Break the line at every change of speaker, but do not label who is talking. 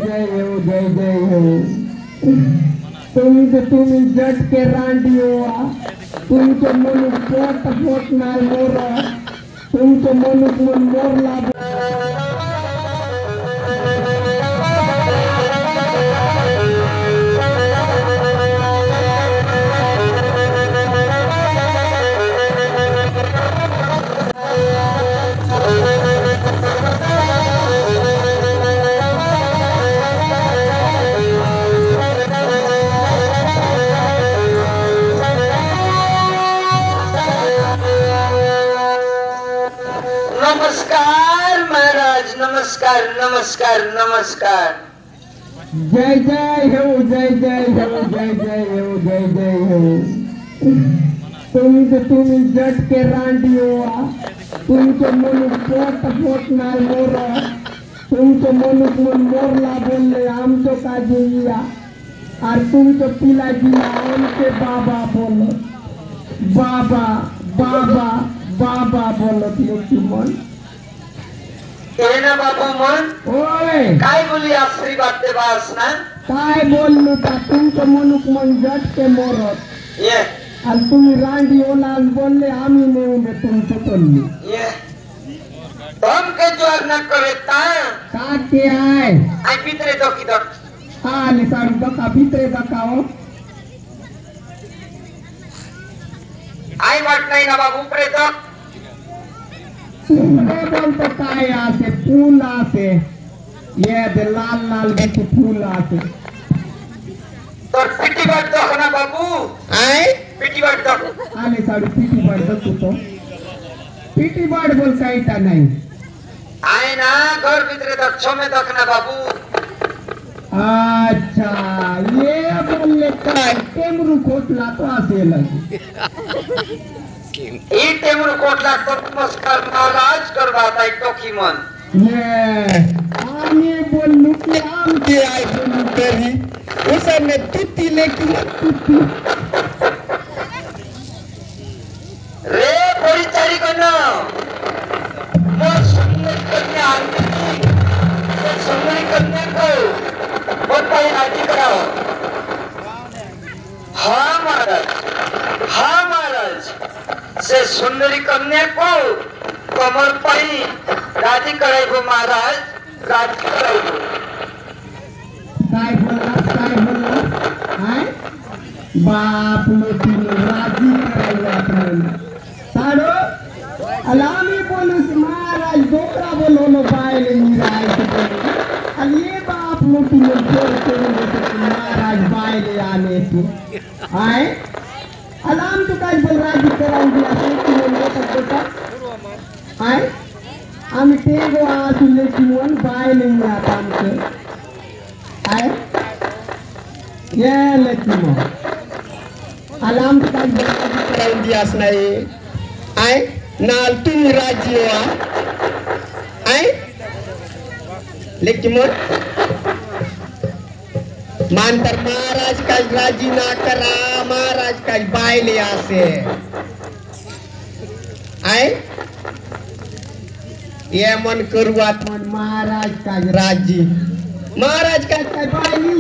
जय हो तुम्ही जट के रांडी हो तुमचे मनुक पोट नाही मोर तुमचे मनुक मन मोरला
नमस्कार महाराज, नमस्कार नमस्कार नमस्कार।
जय हो तुम्ही जट के रांडी हो तुमचे मनुक पोट नाही मोर तुमचे मनुक मन मोरला बोलले आमचं काजी या और तुमचं पिलाजीला आमचे बाबा बोलत बाबा बोलत लेकी मन
ना बाबा मन
ओय
काय बोली आश्री बाते बास ना
काय बोललो का तुमचं मनुक मन जट के मोरत
ये
आणि तुम्ही रांडी ओला बोलले आम्ही नेऊन दे तुमचं तल्ली
ये तुम के जो न करता
का के आय
आई पितरे दो की दो
हा ले साडी दका भितरे दकाओ
आई वाट नाही ना बाबू ऊपरे तो
बोलतो काय आसे फूल आसे ये दे लाल बेटी फूल आसे
तो पिटी बाट दो ना बाबू
आय
पिटी बाट दो
आले साडी पिटी बाट दो तो पिटी बाट बोल काईटा नाही
आई ना घर भीतरे दो छोमे दो ना बाबू।
अच्छा ये बोलले काय टेमरू खोटला तो आसे लगी
ई टेमरू कोटला तो नमस्कार महाराज करवाता एक टोकी मन
ये आम्ही बोललो की आमचे आय बोलू तरी उसने तुत्ती लेकी तुत्ती
रे परिचारी कनो मोर सुंदर कन्या सुंदरी कन्या को बहुत भाई राजी कराओ। हाँ महाराज से सुंदरी कन्या को कमर पाई राजी कराइबो महाराज, राजी कराइबो।
काय बोलला हाय बाप लोटी राजी करायला आपल्याला साडो अलामी बोलूस महाराज डोकरा बोलवलो बायले निरायचे आणि ये बाप लोटी महाराज बायले आले ते हाय अलाम तो काय बोल राजी करावून दिला बेटा हाय आम्ही तेगो आसुले किंवा बायले आता आमचे हाय ये लेकिन अलाम तो काय बोल राजी करावून दियास नाही हाय नाल तुम राजी हो हाय लेकिन मानतर महाराज का राजी ना करा महाराज का बायले आसे आय ये मन करुआत मन महाराज का राजी महाराज का बायली